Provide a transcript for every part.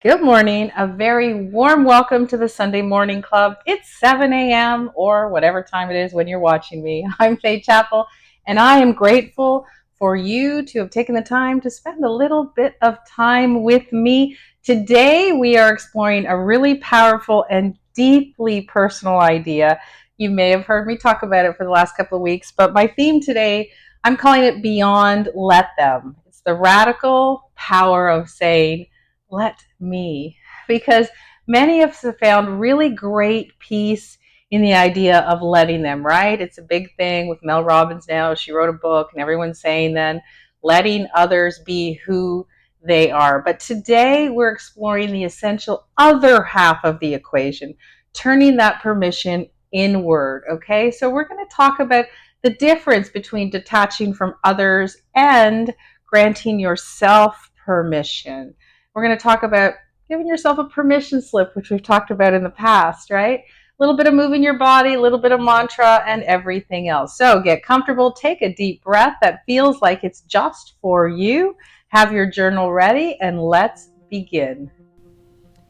Good morning. A very warm welcome to the Sunday Morning Club. It's 7 a.m. or whatever time it is when you're watching me. I'm Faye Chappell, and I am grateful for you to have taken the time to spend a little bit of time with me. Today, we are exploring a really powerful and deeply personal idea. You may have heard me talk about it for the last couple of weeks, but my theme today, I'm calling it Beyond Let Them. It's the radical power of saying, let me, because many of us have found really great peace in the idea of letting them, right? It's a big thing with Mel Robbins now. She wrote a book and everyone's saying then letting others be who they are. But today we're exploring the essential other half of the equation, turning that permission inward. Okay, so we're going to talk about the difference between detaching from others and granting yourself permission. We're going to talk about giving yourself a permission slip, which we've talked about in the past, right? A little bit of moving your body, a little bit of mantra, and everything else. So get comfortable, take a deep breath that feels like it's just for you. Have your journal ready, and let's begin.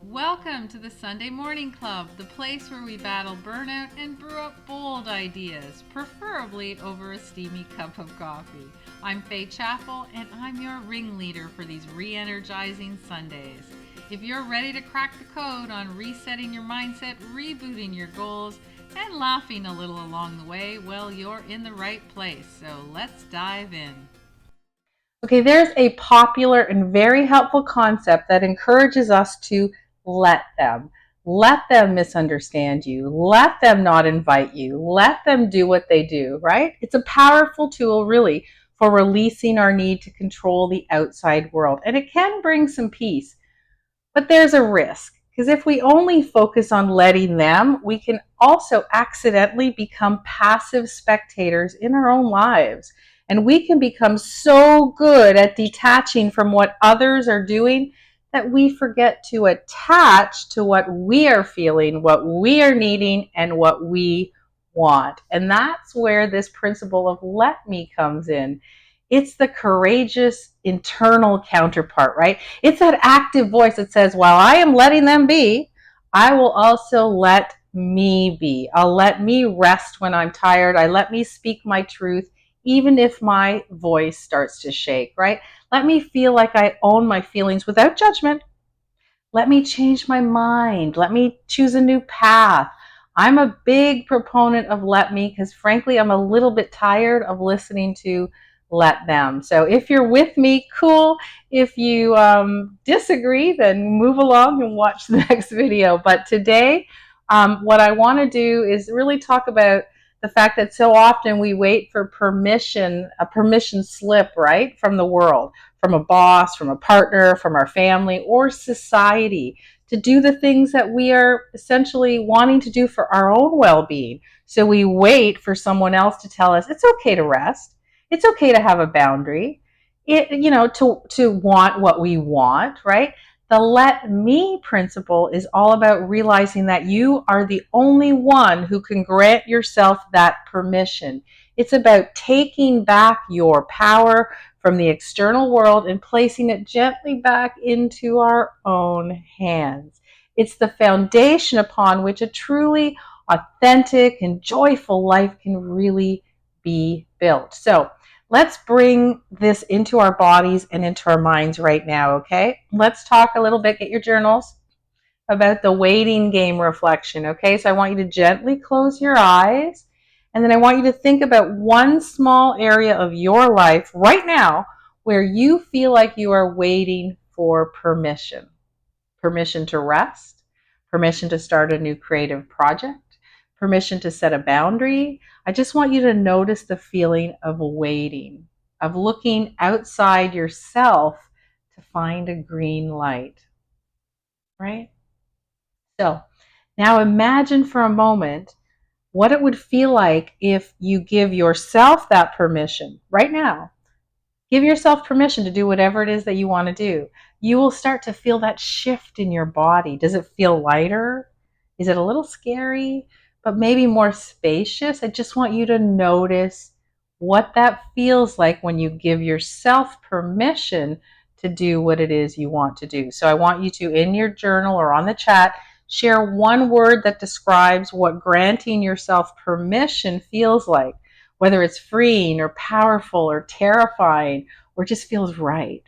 Welcome to the Sunday Morning Club, the place where we battle burnout and brew up bold ideas, preferably over a steamy cup of coffee. I'm Faye Chappell, and I'm your ringleader for these re-energizing Sundays. If you're ready to crack the code on resetting your mindset, rebooting your goals, and laughing a little along the way, well, you're in the right place. So let's dive in. Okay, there's a popular and very helpful concept that encourages us to let them. Let them misunderstand you. Let them not invite you. Let them do what they do, right? It's a powerful tool, really, for releasing our need to control the outside world. And it can bring some peace. But there's a risk because if we only focus on letting them, we can also accidentally become passive spectators in our own lives. And we can become so good at detaching from what others are doing that we forget to attach to what we are feeling, what we are needing, and what we want. And that's where this principle of let me comes in. It's the courageous internal counterpart, right? It's that active voice that says, while I am letting them be, I will also let me be. I'll let me rest when I'm tired. I let me speak my truth, even if my voice starts to shake, right? Let me feel like I own my feelings without judgment. Let me change my mind. Let me choose a new path. I'm a big proponent of let me because, frankly, I'm a little bit tired of listening to let them. So if you're with me, cool. If you disagree, then move along and watch the next video. But today, what I want to do is really talk about the fact that so often we wait for permission, a permission slip, right, from the world, from a boss, from a partner, from our family, or society to do the things that we are essentially wanting to do for our own well being. So we wait for someone else to tell us it's okay to rest, it's okay to have a boundary, to want what we want, right? The let me principle is all about realizing that you are the only one who can grant yourself that permission. It's about taking back your power from the external world and placing it gently back into our own hands. It's the foundation upon which a truly authentic and joyful life can really be built. So, let's bring this into our bodies and into our minds right now, okay? Let's talk a little bit, get your journals, about the waiting game reflection, okay? So I want you to gently close your eyes, and then I want you to think about one small area of your life right now where you feel like you are waiting for permission. Permission to rest, permission to start a new creative project, permission to set a boundary. I just want you to notice the feeling of waiting, of looking outside yourself to find a green light, right? So now imagine for a moment what it would feel like if you give yourself that permission right now. Give yourself permission to do whatever it is that you want to do. You will start to feel that shift in your body. Does it feel lighter? Is it a little scary, but maybe more spacious? I just want you to notice what that feels like when you give yourself permission to do what it is you want to do. So I want you to, in your journal or on the chat, share one word that describes what granting yourself permission feels like, whether it's freeing or powerful or terrifying or just feels right.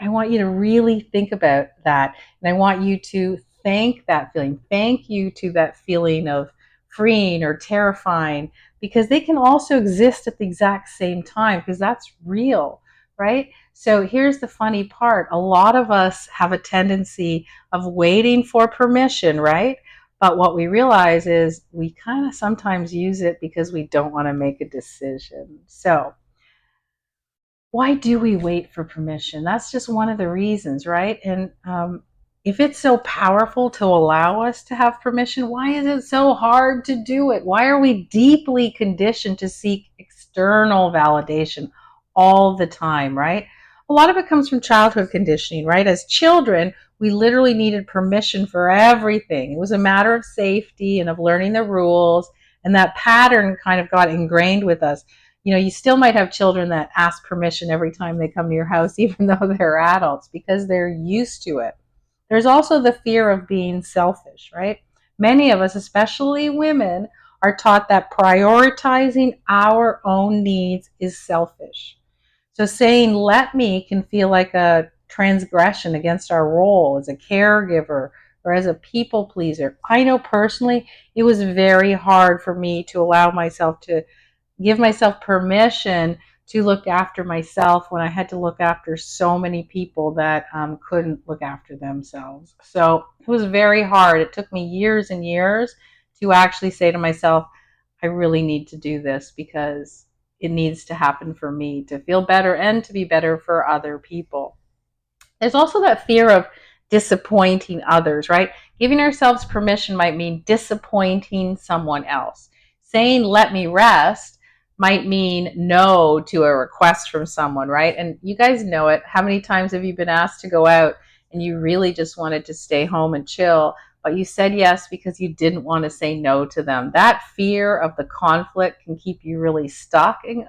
I want you to really think about that. And I want you to thank that feeling. Thank you to that feeling of freeing or terrifying, because they can also exist at the exact same time, because that's real, right? So here's the funny part. A lot of us have a tendency of waiting for permission, right? But what we realize is we kind of sometimes use it because we don't want to make a decision. So why do we wait for permission? That's just one of the reasons, right? And if it's so powerful to allow us to have permission, why is it so hard to do it? Why are we deeply conditioned to seek external validation all the time, right? A lot of it comes from childhood conditioning, right? As children, we literally needed permission for everything. It was a matter of safety and of learning the rules, and that pattern kind of got ingrained with us. You still might have children that ask permission every time they come to your house, even though they're adults, because they're used to it. There's also the fear of being selfish, right? Many of us, especially women, are taught that prioritizing our own needs is selfish. So saying let me can feel like a transgression against our role as a caregiver or as a people pleaser. I know personally it was very hard for me to allow myself to give myself permission to look after myself when I had to look after so many people that couldn't look after themselves. So it was very hard. It took me years and years to actually say to myself, I really need to do this because it needs to happen for me to feel better and to be better for other people. There's also that fear of disappointing others, right? Giving ourselves permission might mean disappointing someone else. Saying, let me rest, might mean no to a request from someone, right? And you guys know it. How many times have you been asked to go out and you really just wanted to stay home and chill, but you said yes because you didn't want to say no to them? That fear of the conflict can keep you really stuck, and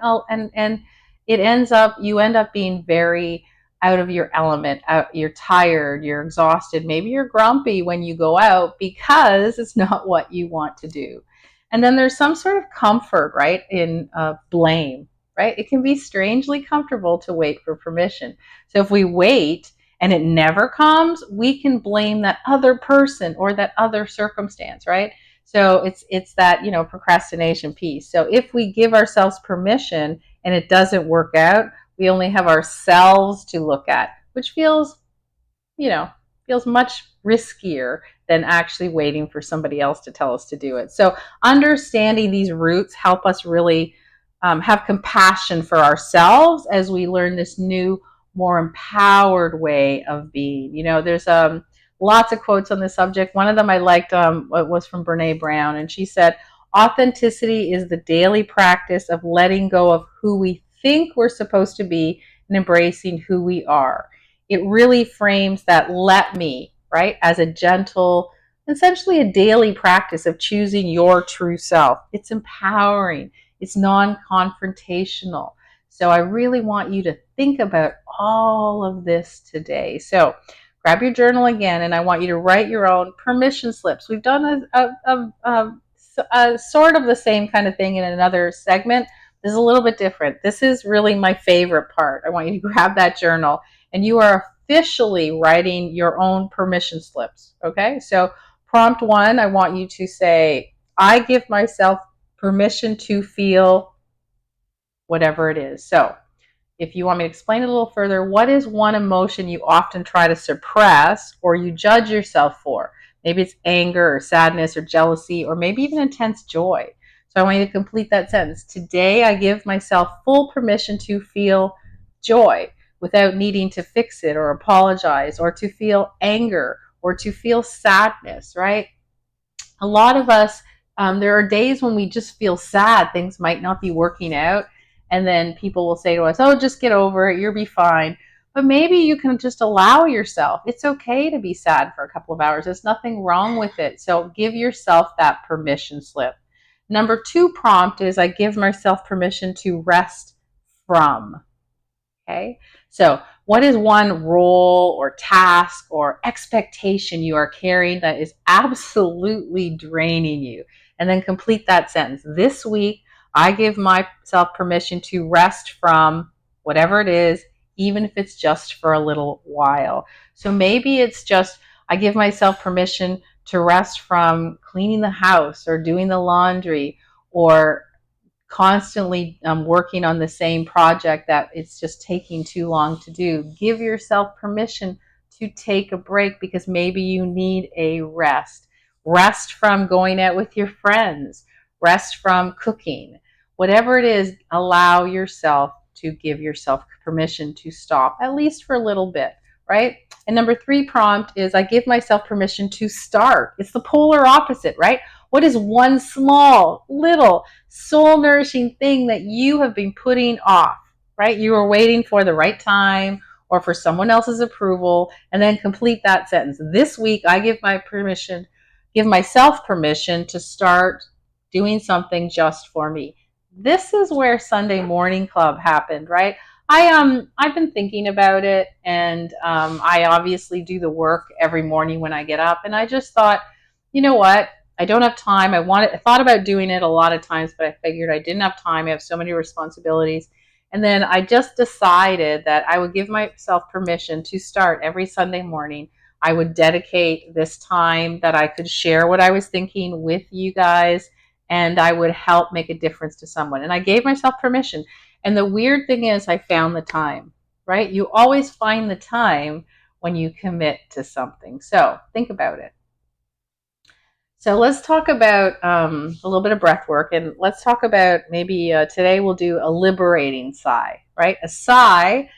you end up being very out of your element. You're tired, you're exhausted, maybe you're grumpy when you go out because it's not what you want to do. And then there's some sort of comfort, right, in blame, right? It can be strangely comfortable to wait for permission. So if we wait and it never comes, we can blame that other person or that other circumstance, right? So it's that, procrastination piece. So if we give ourselves permission and it doesn't work out, we only have ourselves to look at, which you know, feels much riskier than actually waiting for somebody else to tell us to do it. So understanding these roots help us really have compassion for ourselves as we learn this new, more empowered way of being. There's lots of quotes on this subject. One of them I liked was from Brene Brown, and she said, authenticity is the daily practice of letting go of who we think we're supposed to be and embracing who we are. It really frames that let me, right, as a gentle, essentially a daily practice of choosing your true self. It's empowering, it's non confrontational. So I really want you to think about all of this today. So grab your journal again, and I want you to write your own permission slips. We've done a sort of the same kind of thing in another segment. This is a little bit different. This is really my favorite part. I want you to grab that journal, and you are officially writing your own permission slips. Okay, so prompt one, I want you to say, I give myself permission to feel whatever it is. So if you want me to explain it a little further, what is one emotion you often try to suppress or you judge yourself for? Maybe it's anger or sadness or jealousy or maybe even intense joy. So I want you to complete that sentence. Today, I give myself full permission to feel joy without needing to fix it or apologize or to feel anger or to feel sadness, right? A lot of us, there are days when we just feel sad. Things might not be working out. And then people will say to us, oh, just get over it. You'll be fine. But maybe you can just allow yourself. It's okay to be sad for a couple of hours. There's nothing wrong with it. So give yourself that permission slip. Number two prompt is I give myself permission to rest from. Okay. So What is one role or task or expectation you are carrying that is absolutely draining you? And then complete that sentence. This week, I give myself permission to rest from whatever it is, even if it's just for a little while. So maybe it's just I give myself permission to rest from cleaning the house or doing the laundry or constantly working on the same project that it's just taking too long to do. Give yourself permission to take a break because maybe you need a rest. Rest from going out with your friends, rest from cooking. Whatever it is, allow yourself to give yourself permission to stop, at least for a little bit, right? And number 3 prompt is I give myself permission to start. It's the polar opposite, right? What is one small, little, soul nourishing thing that you have been putting off, right? You were waiting for the right time or for someone else's approval, and then complete that sentence. This week, I give myself permission to start doing something just for me. This is where Sunday Morning Club happened, right? I've been thinking about it, and I obviously do the work every morning when I get up, and I just thought, you know what? I don't have time. I thought about doing it a lot of times, but I figured I didn't have time. I have so many responsibilities. And then I just decided that I would give myself permission to start every Sunday morning. I would dedicate this time that I could share what I was thinking with you guys, and I would help make a difference to someone. And I gave myself permission. And the weird thing is, I found the time, right? You always find the time when you commit to something. So think about it. So let's talk about a little bit of breath work, and let's talk about maybe today we'll do a liberating sigh, right? A sigh,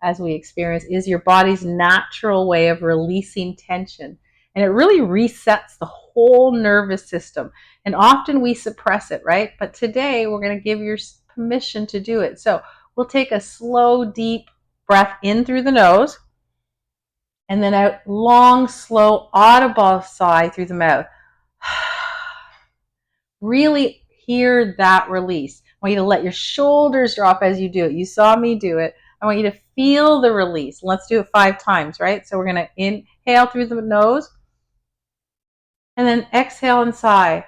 as we experience, is your body's natural way of releasing tension, and it really resets the whole nervous system. And often we suppress it, right? But today we're going to give you permission to do it. So we'll take a slow, deep breath in through the nose and then a long, slow, audible sigh through the mouth. Really hear that release. I want you to let your shoulders drop as you do it. You saw me do it. I want you to feel the release. Let's do it 5 times, right? So we're going to inhale through the nose and then exhale and sigh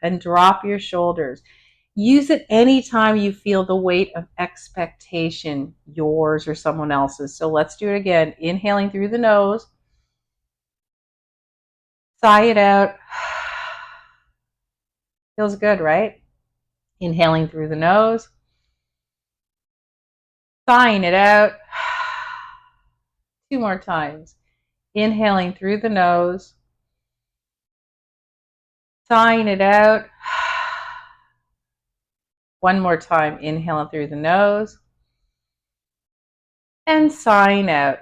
and drop your shoulders. Use it anytime you feel the weight of expectation, yours or someone else's. So let's do it again. Inhaling through the nose. Sigh it out. Feels good, right? Inhaling through the nose. Sighing it out. 2 more times. Inhaling through the nose. Sighing it out. 1 more time. Inhaling through the nose. And sighing out.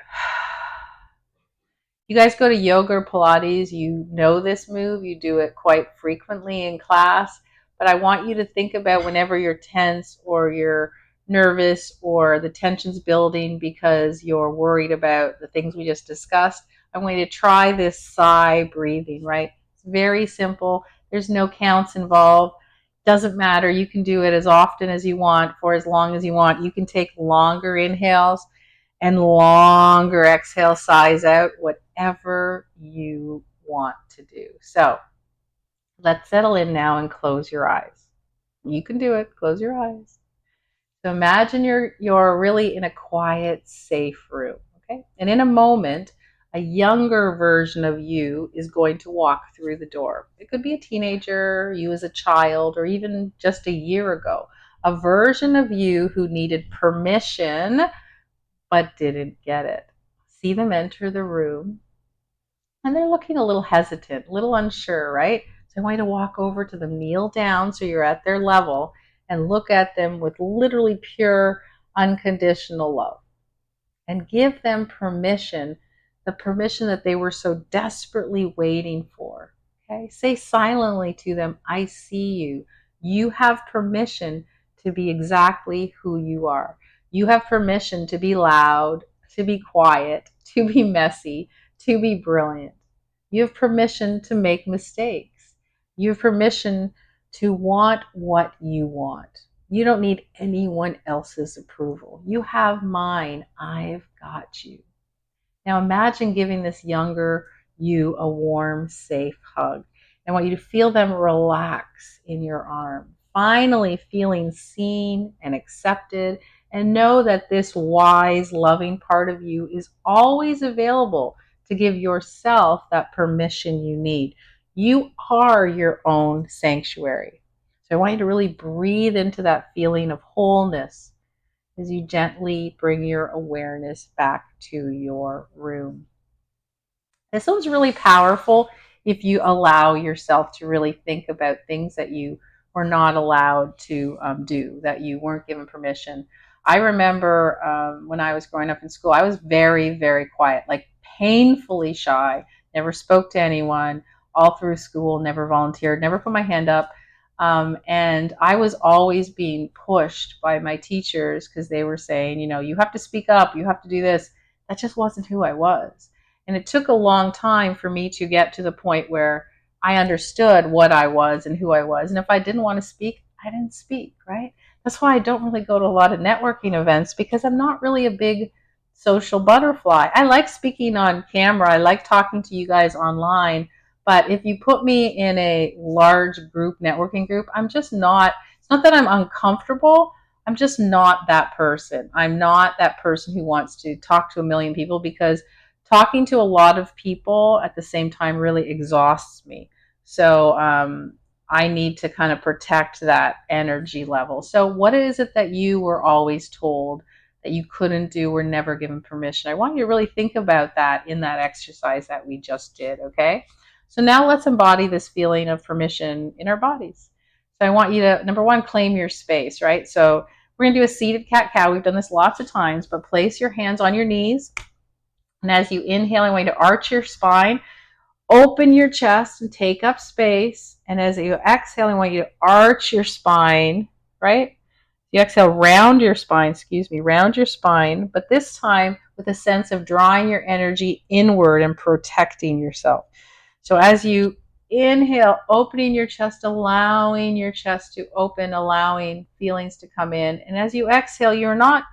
You guys go to yoga or Pilates, you know this move, you do it quite frequently in class, but I want you to think about whenever you're tense or you're nervous or the tension's building because you're worried about the things we just discussed. I want you to try this sigh breathing, right? It's very simple. There's no counts involved. Doesn't matter. You can do it as often as you want for as long as you want. You can take longer inhales and longer exhale sighs out, whatever you want to do. So let's settle in now and close your eyes. You can do it. Close your eyes. So imagine you're really in a quiet, safe room. Okay, and in a moment, a younger version of you is going to walk through the door. It could be a teenager, you as a child, or even just a year ago. A version of you who needed permission but didn't get it. See them enter the room, and they're looking a little hesitant, a little unsure, right? So I want you to walk over to them, kneel down so you're at their level, and look at them with literally pure, unconditional love. And give them permission, the permission that they were so desperately waiting for. Okay? Say silently to them, I see you. You have permission to be exactly who you are. You have permission to be loud, to be quiet, to be messy, to be brilliant. You have permission to make mistakes. You have permission to want what you want. You don't need anyone else's approval. You have mine. I've got you. Now imagine giving this younger you a warm, safe hug. I want you to feel them relax in your arm, finally feeling seen and accepted, and know that this wise, loving part of you is always available to give yourself that permission you need. You are your own sanctuary. So I want you to really breathe into that feeling of wholeness as you gently bring your awareness back to your room. This one's really powerful if you allow yourself to really think about things that you were not allowed to do, that you weren't given permission. I remember when I was growing up in school, I was very, very quiet, like painfully shy, never spoke to anyone all through school, never volunteered, never put my hand up. And I was always being pushed by my teachers because they were saying, you know, you have to speak up, you have to do this. That just wasn't who I was. And it took a long time for me to get to the point where I understood what I was and who I was. And if I didn't want to speak, I didn't speak, right? That's why I don't really go to a lot of networking events, because I'm not really a big social butterfly. I like speaking on camera, I like talking to you guys online. But if you put me in a large group, networking group, I'm just not, it's not that I'm uncomfortable. I'm just not that person. I'm not that person who wants to talk to a million people, because talking to a lot of people at the same time really exhausts me. So I need to kind of protect that energy level. So, what is it that you were always told that you couldn't do, or never given permission? I want you to really think about that in that exercise that we just did, okay? So, now let's embody this feeling of permission in our bodies. So, I want you to, number one, claim your space, right? So, we're going to do a seated cat cow. We've done this lots of times, but place your hands on your knees. And as you inhale, I want you to arch your spine, open your chest, and take up space. And as you exhale, I want you to arch your spine, right? You exhale, round your spine, round your spine, but this time with a sense of drawing your energy inward and protecting yourself. So as you inhale, opening your chest, allowing your chest to open, allowing feelings to come in. And as you exhale, you're not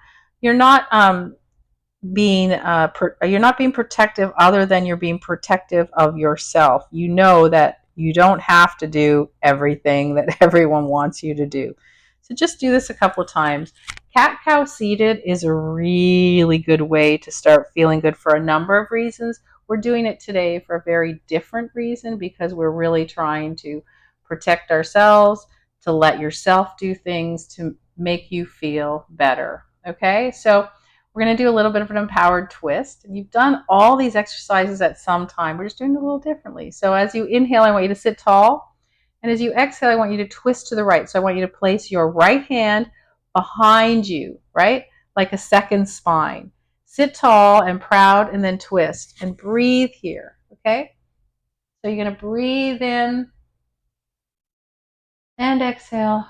being you're not being protective, other than you're being protective of yourself. You know that you don't have to do everything that everyone wants you to do. So just do this a couple of times. Cat cow seated is a really good way to start feeling good for a number of reasons. We're doing it today for a very different reason, because we're really trying to protect ourselves, to let yourself do things to make you feel better. Okay, so we're going to do a little bit of an empowered twist. And you've done all these exercises at some time. We're just doing it a little differently. So as you inhale, I want you to sit tall. And as you exhale, I want you to twist to the right. So I want you to place your right hand behind you, right? Like a second spine. Sit tall and proud, and then twist. And breathe here, okay? So you're going to breathe in and exhale.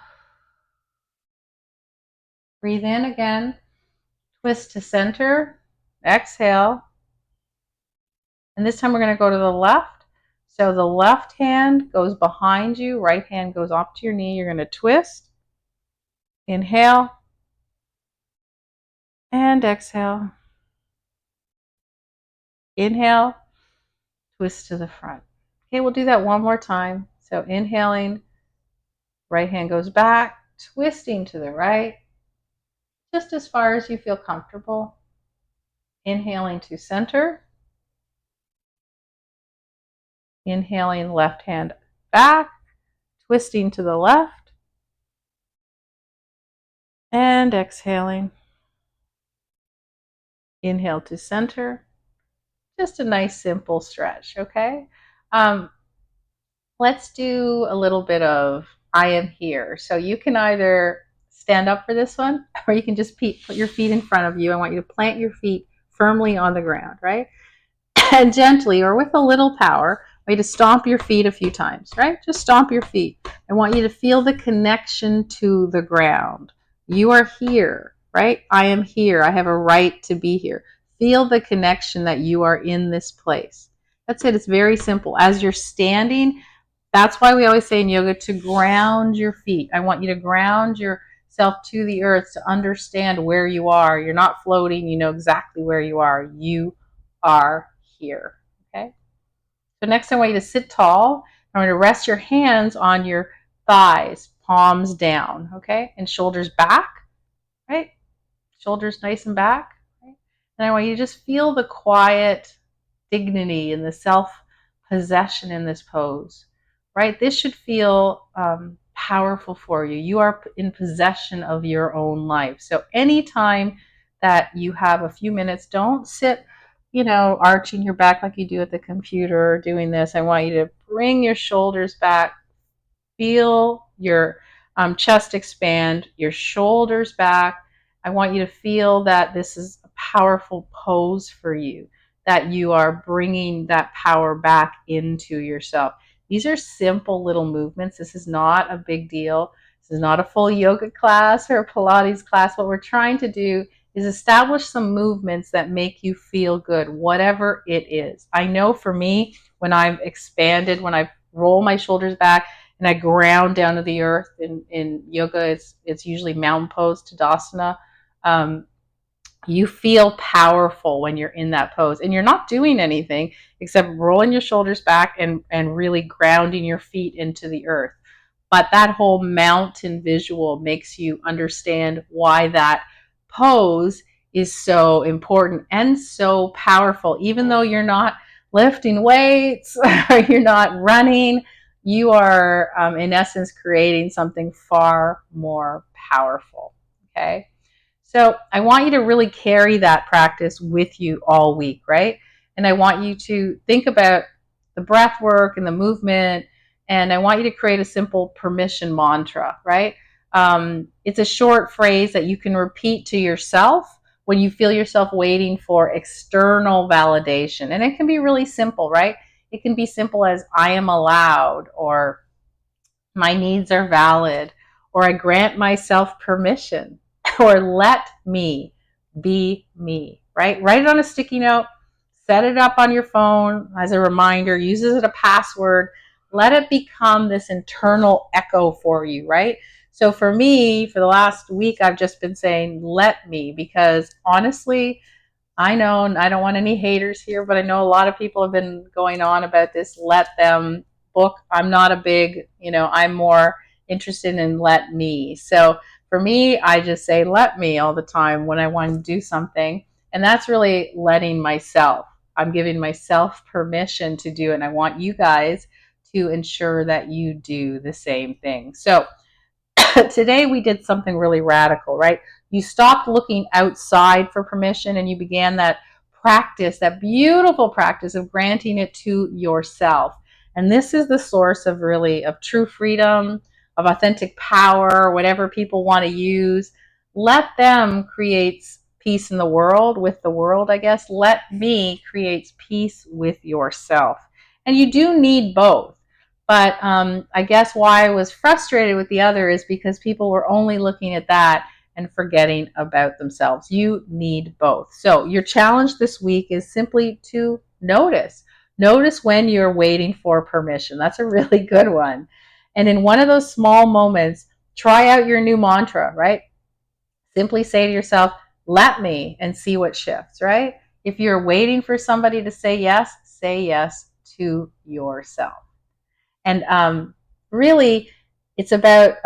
Breathe in again. Twist to center. Exhale. And this time we're going to go to the left. So the left hand goes behind you, right hand goes up to your knee. You're going to twist, inhale, and exhale. Inhale, twist to the front. Okay, we'll do that one more time. So inhaling, right hand goes back, twisting to the right, just as far as you feel comfortable. Inhaling to center. Inhaling, left hand back, twisting to the left, and exhaling. Inhale to center. Just a nice simple stretch, okay? Um, let's do a little bit of I am here. So you can either stand up for this one, or you can just put your feet in front of you. I want you to plant your feet firmly on the ground, right? And gently, or with a little power, I want you to stomp your feet a few times, right? Just stomp your feet. I want you to feel the connection to the ground. You are here, right? I am here. I have a right to be here. Feel the connection that you are in this place. That's it. It's very simple. As you're standing, that's why we always say in yoga to ground your feet. I want you to ground yourself yourself to the earth to understand where you are. You're not floating, you know exactly where you are. You are here. Okay? So next I want you to sit tall. I want you to rest your hands on your thighs, palms down, okay? And shoulders back, right? Shoulders nice and back. Right? And I want you to just feel the quiet dignity and the self possession in this pose, right? This should feel powerful for you. You are in possession of your own life. So anytime that you have a few minutes, don't sit, arching your back like you do at the computer or doing this. I want you to bring your shoulders back. Feel your chest expand, your shoulders back. I want you to feel that this is a powerful pose for you, that you are bringing that power back into yourself. These are simple little movements. This is not a big deal. This is not a full yoga class or a Pilates class. What we're trying to do is establish some movements that make you feel good, whatever it is. I know for me, when I've expanded, when I roll my shoulders back, and I ground down to the earth. In yoga, it's usually mountain pose, Tadasana. Um, you feel powerful when you're in that pose, and you're not doing anything except rolling your shoulders back and really grounding your feet into the earth. But that whole mountain visual makes you understand why that pose is so important and so powerful. Even though you're not lifting weights or you're not running, you are, in essence, creating something far more powerful. Okay. So I want you to really carry that practice with you all week, right? And I want you to think about the breath work and the movement. And I want you to create a simple permission mantra, right? It's a short phrase that you can repeat to yourself when you feel yourself waiting for external validation. And it can be really simple, right? It can be simple as I am allowed, or my needs are valid, or I grant myself permission, or let me be me, right? Write it on a sticky note, set it up on your phone as a reminder, use it as a password, let it become this internal echo for you, right? So for me, for the last week, I've just been saying, let me, because honestly, I know I don't want any haters here, but I know a lot of people have been going on about this let them book. I'm not a big, I'm more interested in let me. So for me, I just say let me all the time when I want to do something. And that's really letting myself. I'm giving myself permission to do it. And I want you guys to ensure that you do the same thing. So today we did something really radical, right? You stopped looking outside for permission and you began that practice, that beautiful practice of granting it to yourself. And this is the source of really of true freedom, of authentic power, whatever people want to use. Let them creates peace in the world, with the world, I guess. Let me creates peace with yourself. And you do need both. But I guess why I was frustrated with the other is because people were only looking at that and forgetting about themselves. You need both. So your challenge this week is simply to notice. Notice when you're waiting for permission. That's a really good one. And in one of those small moments, try out your new mantra, right? Simply say to yourself, let me, and see what shifts, right? If you're waiting for somebody to say yes to yourself. And really, it's about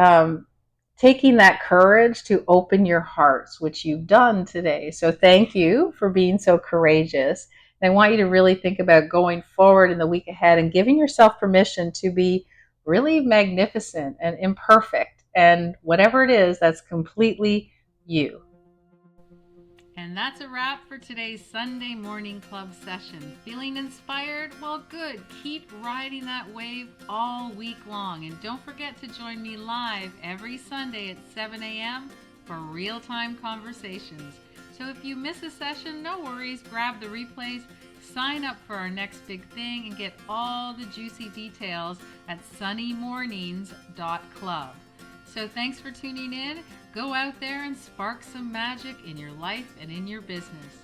taking that courage to open your hearts, which you've done today. So thank you for being so courageous. And I want you to really think about going forward in the week ahead and giving yourself permission to be really magnificent and imperfect and whatever it is that's completely you. And that's a wrap for today's Sunday Morning Club session. Feeling inspired? Well, good. Keep riding that wave all week long. And don't forget to join me live every Sunday at 7 a.m. for real time conversations. So if you miss a session, no worries. Grab the replays, sign up for our next big thing, and get all the juicy details at sunnymornings.club. So thanks for tuning in. Go out there and spark some magic in your life and in your business.